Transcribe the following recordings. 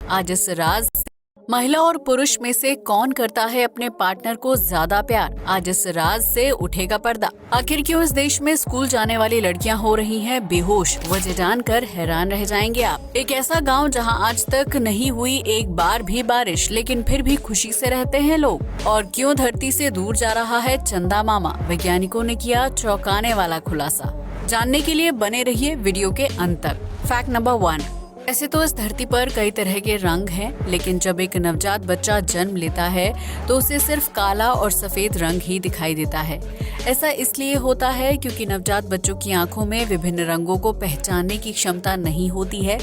आज इस राज महिला और पुरुष में से कौन करता है अपने पार्टनर को ज्यादा प्यार, आज इस राज से उठेगा पर्दा। आखिर क्यों इस देश में स्कूल जाने वाली लड़कियां हो रही हैं बेहोश, वजह जानकर हैरान रह जाएंगे आप। एक ऐसा गांव जहां आज तक नहीं हुई एक बार भी बारिश, लेकिन फिर भी खुशी से रहते हैं लोग। और क्यों धरती से दूर जा रहा है चंदा मामा, वैज्ञानिकों ने किया चौंकाने वाला खुलासा। जानने के लिए बने रहिए वीडियो के अंत तक। Fact number 1। ऐसे तो इस धरती पर कई तरह के रंग हैं, लेकिन जब एक नवजात बच्चा जन्म लेता है तो उसे सिर्फ काला और सफेद रंग ही दिखाई देता है। ऐसा इसलिए होता है क्योंकि नवजात बच्चों की आंखों में विभिन्न रंगों को पहचानने की क्षमता नहीं होती है।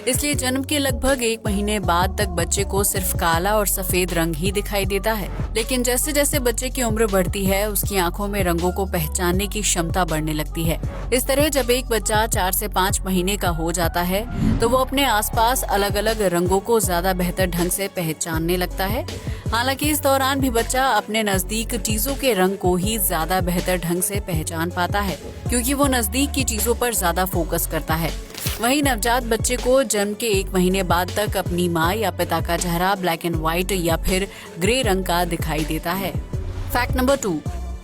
इसलिए जन्म के लगभग 1 महीने बाद तक बच्चे को सिर्फ काला और सफेद रंग ही दिखाई देता है। लेकिन जैसे जैसे बच्चे की उम्र बढ़ती है, उसकी आंखों में रंगों को पहचानने की क्षमता बढ़ने लगती है। इस तरह जब एक बच्चा 4 से 5 महीने का हो जाता है तो वो अपने आसपास अलग अलग रंगों को ज्यादा बेहतर ढंग से पहचानने लगता है। हालांकि इस दौरान भी बच्चा अपने नजदीक चीजों के रंग को ही ज्यादा बेहतर ढंग से पहचान पाता है, क्योंकि वो नजदीक की चीजों पर ज्यादा फोकस करता है। वहीं नवजात बच्चे को जन्म के 1 महीने बाद तक अपनी माँ या पिता का चेहरा ब्लैक एंड व्हाइट या फिर ग्रे रंग का दिखाई देता है। Fact number 2।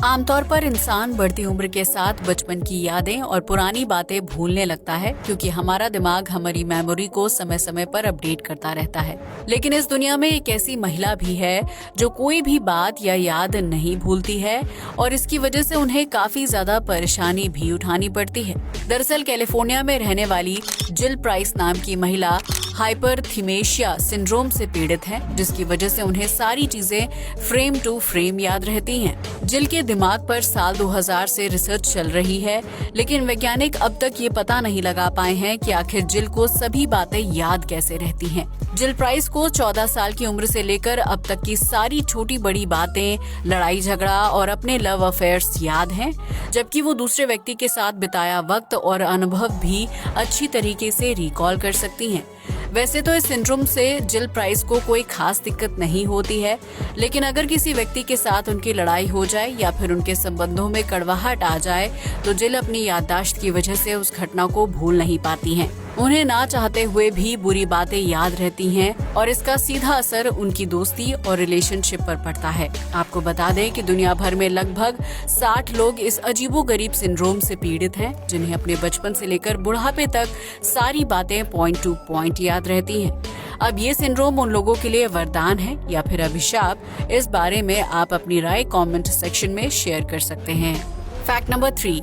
आमतौर पर इंसान बढ़ती उम्र के साथ बचपन की यादें और पुरानी बातें भूलने लगता है, क्योंकि हमारा दिमाग हमारी मेमोरी को समय समय पर अपडेट करता रहता है। लेकिन इस दुनिया में एक ऐसी महिला भी है जो कोई भी बात या याद नहीं भूलती है, और इसकी वजह से उन्हें काफी ज्यादा परेशानी भी उठानी पड़ती है। दरअसल कैलिफोर्निया में रहने वाली जिल प्राइस नाम की महिला हाइपरथीमेशिया सिंड्रोम से पीड़ित है, जिसकी वजह से उन्हें सारी चीजें फ्रेम टू फ्रेम याद रहती हैं। जिल के दिमाग पर साल 2000 से रिसर्च चल रही है, लेकिन वैज्ञानिक अब तक ये पता नहीं लगा पाए हैं कि आखिर जिल को सभी बातें याद कैसे रहती हैं। जिल प्राइस को 14 साल की उम्र से लेकर अब तक की सारी छोटी बड़ी बातें, लड़ाई झगड़ा और अपने लव अफेयर्स याद हैं, जबकि वो दूसरे व्यक्ति के साथ बिताया वक्त और अनुभव भी अच्छी तरीके से रिकॉल कर सकती हैं। वैसे तो इस सिंड्रोम से जिल प्राइस को कोई खास दिक्कत नहीं होती है, लेकिन अगर किसी व्यक्ति के साथ उनकी लड़ाई हो जाए या फिर उनके संबंधों में कड़वाहट आ जाए तो जिल अपनी याददाश्त की वजह से उस घटना को भूल नहीं पाती हैं। उन्हें ना चाहते हुए भी बुरी बातें याद रहती हैं, और इसका सीधा असर उनकी दोस्ती और रिलेशनशिप पर पड़ता है। आपको बता दें कि दुनिया भर में लगभग 60 लोग इस अजीबोगरीब सिंड्रोम से पीड़ित हैं, जिन्हें अपने बचपन से लेकर बुढ़ापे तक सारी बातें पॉइंट टू पॉइंट याद रहती हैं। अब ये सिंड्रोम उन लोगों के लिए वरदान है या फिर अभिशाप, इस बारे में आप अपनी राय कमेंट सेक्शन में शेयर कर सकते हैं। Fact number 3।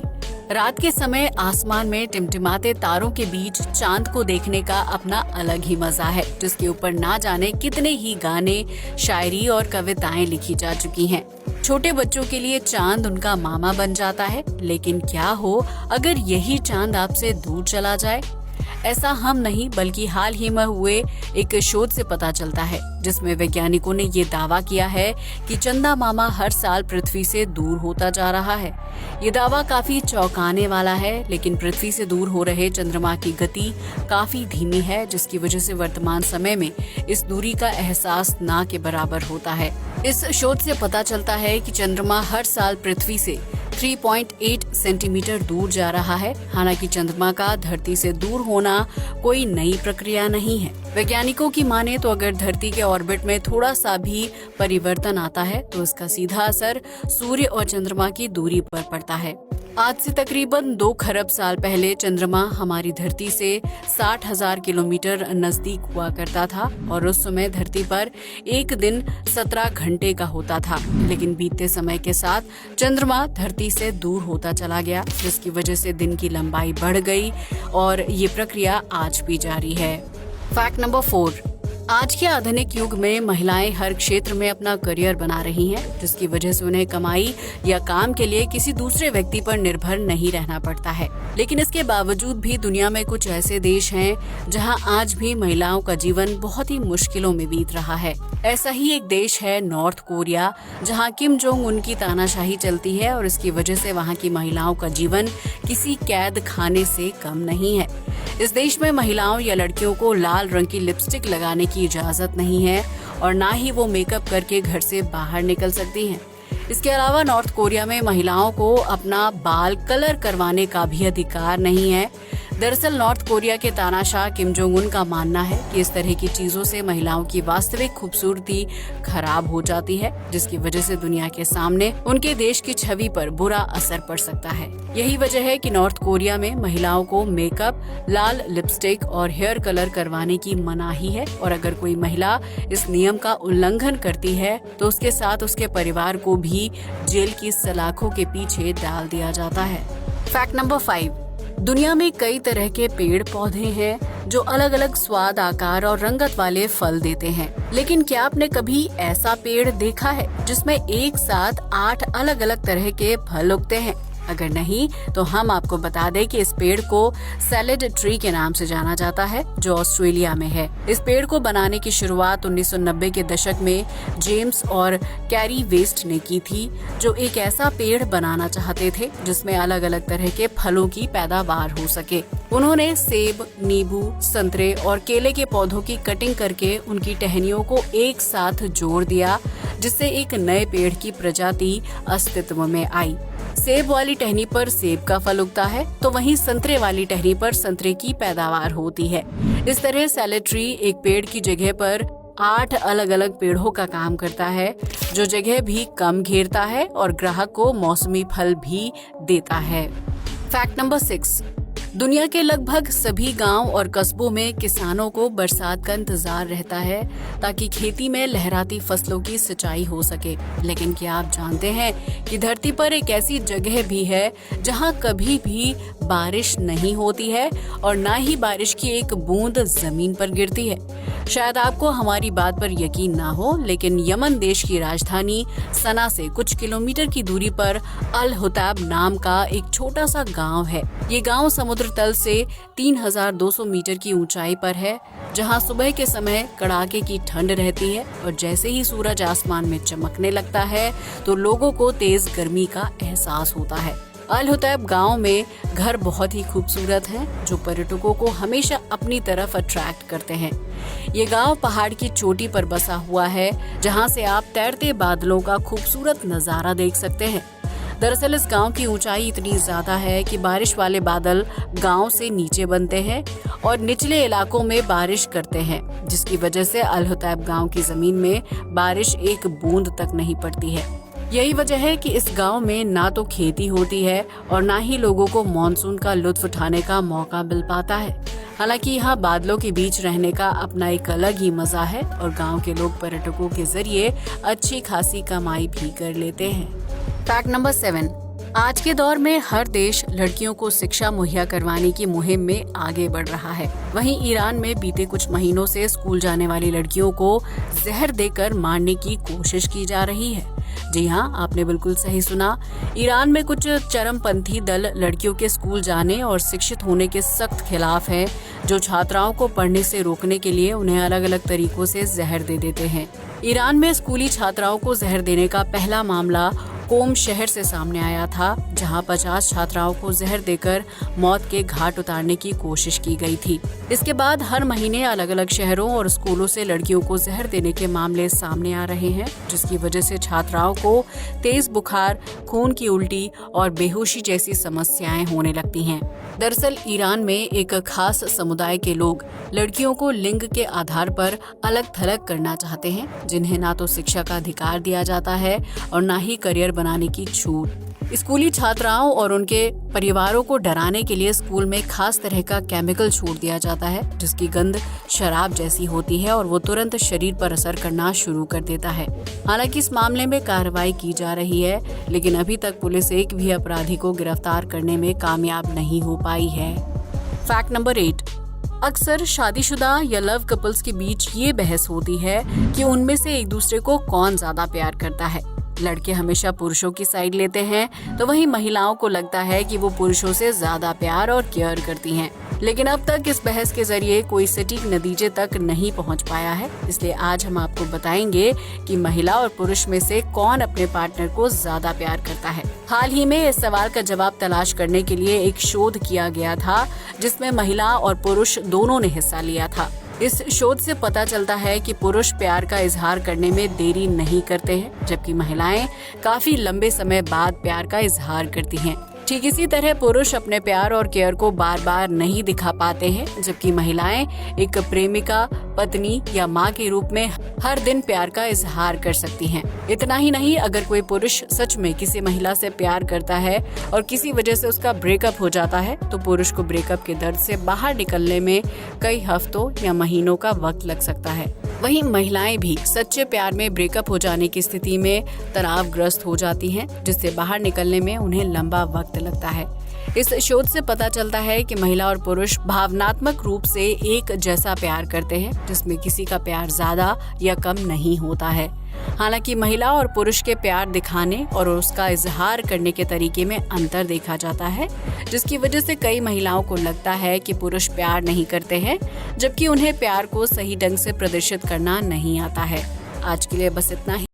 रात के समय आसमान में टिमटिमाते तारों के बीच चांद को देखने का अपना अलग ही मजा है, जिसके ऊपर ना जाने कितने ही गाने, शायरी और कविताएं लिखी जा चुकी हैं। छोटे बच्चों के लिए चांद उनका मामा बन जाता है, लेकिन क्या हो अगर यही चांद आपसे दूर चला जाए? ऐसा हम नहीं बल्कि हाल ही में हुए एक शोध से पता चलता है, जिसमें वैज्ञानिकों ने ये दावा किया है कि चंदा मामा हर साल पृथ्वी से दूर होता जा रहा है। ये दावा काफी चौंकाने वाला है, लेकिन पृथ्वी से दूर हो रहे चंद्रमा की गति काफी धीमी है, जिसकी वजह से वर्तमान समय में इस दूरी का एहसास ना के बराबर होता है। इस शोध से पता चलता है कि चंद्रमा हर साल पृथ्वी से 3.8 सेंटीमीटर दूर जा रहा है। हालांकि चंद्रमा का धरती से दूर होना कोई नई प्रक्रिया नहीं है। वैज्ञानिकों की माने तो अगर धरती के ऑर्बिट में थोड़ा सा भी परिवर्तन आता है तो इसका सीधा असर सूर्य और चंद्रमा की दूरी पर पड़ता है। आज से तकरीबन 2 खरब साल पहले चंद्रमा हमारी धरती से 60,000 किलोमीटर नजदीक हुआ करता था, और उस समय धरती पर एक दिन 17 घंटे का होता था। लेकिन बीतते समय के साथ चंद्रमा धरती से दूर होता चला गया, जिसकी वजह से दिन की लंबाई बढ़ गई, और ये प्रक्रिया आज भी जारी है। Fact number 4। आज के आधुनिक युग में महिलाएं हर क्षेत्र में अपना करियर बना रही हैं, जिसकी वजह से उन्हें कमाई या काम के लिए किसी दूसरे व्यक्ति पर निर्भर नहीं रहना पड़ता है। लेकिन इसके बावजूद भी दुनिया में कुछ ऐसे देश हैं जहां आज भी महिलाओं का जीवन बहुत ही मुश्किलों में बीत रहा है। ऐसा ही एक देश है नॉर्थ कोरिया, जहां किम जोंग उन की तानाशाही चलती है, और इसकी वजह से वहां की महिलाओं का जीवन किसी कैद खाने से कम नहीं है। इस देश में महिलाओं या लड़कियों को लाल रंग की लिपस्टिक लगाने की इजाजत नहीं है, और ना ही वो मेकअप करके घर से बाहर निकल सकती हैं। इसके अलावा नॉर्थ कोरिया में महिलाओं को अपना बाल कलर करवाने का भी अधिकार नहीं है। दरअसल नॉर्थ कोरिया के तानाशाह किम जोंग उन का मानना है कि इस तरह की चीजों से महिलाओं की वास्तविक खूबसूरती खराब हो जाती है, जिसकी वजह से दुनिया के सामने उनके देश की छवि पर बुरा असर पड़ सकता है। यही वजह है कि नॉर्थ कोरिया में महिलाओं को मेकअप, लाल लिपस्टिक और हेयर कलर करवाने की मनाही है और अगर कोई महिला इस नियम का उल्लंघन करती है तो उसके साथ उसके परिवार को भी जेल की सलाखों के पीछे डाल दिया जाता है। फैक्ट नंबर 5, दुनिया में कई तरह के पेड़ पौधे हैं जो अलग अलग स्वाद, आकार और रंगत वाले फल देते हैं। लेकिन क्या आपने कभी ऐसा पेड़ देखा है जिसमें एक साथ 8 अलग अलग तरह के फल उगते हैं? अगर नहीं तो हम आपको बता दें कि इस पेड़ को सैलेड ट्री के नाम से जाना जाता है, जो ऑस्ट्रेलिया में है। इस पेड़ को बनाने की शुरुआत 1990 के दशक में जेम्स और कैरी वेस्ट ने की थी, जो एक ऐसा पेड़ बनाना चाहते थे जिसमें अलग अलग तरह के फलों की पैदावार हो सके। उन्होंने सेब, नींबू, संतरे और केले के पौधों की कटिंग करके उनकी टहनियों को एक साथ जोड़ दिया, जिससे एक नए पेड़ की प्रजाति अस्तित्व में आई। सेब वाली टहनी पर सेब का फल उगता है, तो वहीं संतरे वाली टहनी पर संतरे की पैदावार होती है। इस तरह सैलेड ट्री एक पेड़ की जगह पर 8 अलग अलग पेड़ों का काम करता है, जो जगह भी कम घेरता है और ग्राहक को मौसमी फल भी देता है। फैक्ट नंबर 6, दुनिया के लगभग सभी गांव और कस्बों में किसानों को बरसात का इंतजार रहता है ताकि खेती में लहराती फसलों की सिंचाई हो सके। लेकिन क्या आप जानते हैं कि धरती पर एक ऐसी जगह भी है जहां कभी भी बारिश नहीं होती है और ना ही बारिश की एक बूंद जमीन पर गिरती है? शायद आपको हमारी बात पर यकीन ना हो, लेकिन यमन देश की राजधानी सना से कुछ किलोमीटर की दूरी पर अल हुतैब नाम का एक छोटा सा गांव है। ये गांव समुद्र तल से 3200 मीटर की ऊंचाई पर है, जहां सुबह के समय कड़ाके की ठंड रहती है और जैसे ही सूरज आसमान में चमकने लगता है तो लोगों को तेज गर्मी का एहसास होता है। अल हुतैब गांव में घर बहुत ही खूबसूरत हैं, जो पर्यटकों को हमेशा अपनी तरफ अट्रैक्ट करते हैं। ये गांव पहाड़ की चोटी पर बसा हुआ है, जहां से आप तैरते बादलों का खूबसूरत नजारा देख सकते हैं। दरअसल इस गांव की ऊंचाई इतनी ज्यादा है कि बारिश वाले बादल गांव से नीचे बनते हैं और निचले इलाकों में बारिश करते हैं, जिसकी वजह से अल हुतैब गांव की जमीन में बारिश एक बूंद तक नहीं पड़ती है। यही वजह है कि इस गांव में ना तो खेती होती है और ना ही लोगों को मॉनसून का लुत्फ उठाने का मौका मिल पाता है। हालांकि यहाँ बादलों के बीच रहने का अपना एक अलग ही मजा है और गांव के लोग पर्यटकों के जरिए अच्छी खासी कमाई भी कर लेते हैं। फैक्ट नंबर 7, आज के दौर में हर देश लड़कियों को शिक्षा मुहैया करवाने की मुहिम में आगे बढ़ रहा है। वहीं ईरान में बीते कुछ महीनों से स्कूल जाने वाली लड़कियों को जहर देकर मारने की कोशिश की जा रही है। जी हाँ, आपने बिल्कुल सही सुना। ईरान में कुछ चरमपंथी दल लड़कियों के स्कूल जाने और शिक्षित होने के सख्त खिलाफ हैं, जो छात्राओं को पढ़ने से रोकने के लिए उन्हें अलग अलग तरीकों से जहर दे देते हैं। ईरान में स्कूली छात्राओं को जहर देने का पहला मामला कोम शहर से सामने आया था, जहां 50 छात्राओं को जहर देकर मौत के घाट उतारने की कोशिश की गई थी। इसके बाद हर महीने अलग अलग शहरों और स्कूलों से लड़कियों को जहर देने के मामले सामने आ रहे हैं, जिसकी वजह से छात्राओं को तेज बुखार, खून की उल्टी और बेहोशी जैसी समस्याएं होने लगती हैं। दरअसल ईरान में एक खास समुदाय के लोग लड़कियों को लिंग के आधार पर अलग थलग करना चाहते हैं, जिन्हें ना तो शिक्षा का अधिकार दिया जाता है और ना ही करियर बनाने की छूट। स्कूली छात्राओं और उनके परिवारों को डराने के लिए स्कूल में खास तरह का केमिकल छोड़ दिया जाता है, जिसकी गंध शराब जैसी होती है और वो तुरंत शरीर पर असर करना शुरू कर देता है। हालांकि इस मामले में कार्रवाई की जा रही है, लेकिन अभी तक पुलिस एक भी अपराधी को गिरफ्तार करने में कामयाब नहीं हो पाई है। फैक्ट नंबर 8, अक्सर शादीशुदा या लव कपल्स के बीच ये बहस होती है कि उनमें से एक दूसरे को कौन ज्यादा प्यार करता है। लड़के हमेशा पुरुषों की साइड लेते हैं, तो वहीं महिलाओं को लगता है कि वो पुरुषों से ज्यादा प्यार और केयर करती हैं। लेकिन अब तक इस बहस के जरिए कोई सटीक नतीजे तक नहीं पहुंच पाया है। इसलिए आज हम आपको बताएंगे कि महिला और पुरुष में से कौन अपने पार्टनर को ज्यादा प्यार करता है। हाल ही में इस सवाल का जवाब तलाश करने के लिए एक शोध किया गया था, जिसमें महिला और पुरुष दोनों ने हिस्सा लिया था। इस शोध से पता चलता है कि पुरुष प्यार का इजहार करने में देरी नहीं करते हैं, जबकि महिलाएं काफी लंबे समय बाद प्यार का इजहार करती हैं। ठीक इसी तरह पुरुष अपने प्यार और केयर को बार बार नहीं दिखा पाते हैं, जबकि महिलाएं एक प्रेमिका, पत्नी या माँ के रूप में हर दिन प्यार का इजहार कर सकती हैं। इतना ही नहीं, अगर कोई पुरुष सच में किसी महिला से प्यार करता है और किसी वजह से उसका ब्रेकअप हो जाता है, तो पुरुष को ब्रेकअप के दर्द से बाहर निकलने में कई हफ्तों या महीनों का वक्त लग सकता है। वहीं महिलाएं भी सच्चे प्यार में ब्रेकअप हो जाने की स्थिति में तनावग्रस्त हो जाती हैं, जिससे बाहर निकलने में उन्हें लंबा वक्त लगता है। इस शोध से पता चलता है कि महिला और पुरुष भावनात्मक रूप से एक जैसा प्यार करते हैं, जिसमें किसी का प्यार ज्यादा या कम नहीं होता है। हालांकि महिला और पुरुष के प्यार दिखाने और उसका इजहार करने के तरीके में अंतर देखा जाता है, जिसकी वजह से कई महिलाओं को लगता है कि पुरुष प्यार नहीं करते हैं, जबकि उन्हें प्यार को सही ढंग से प्रदर्शित करना नहीं आता है। आज के लिए बस इतना ही।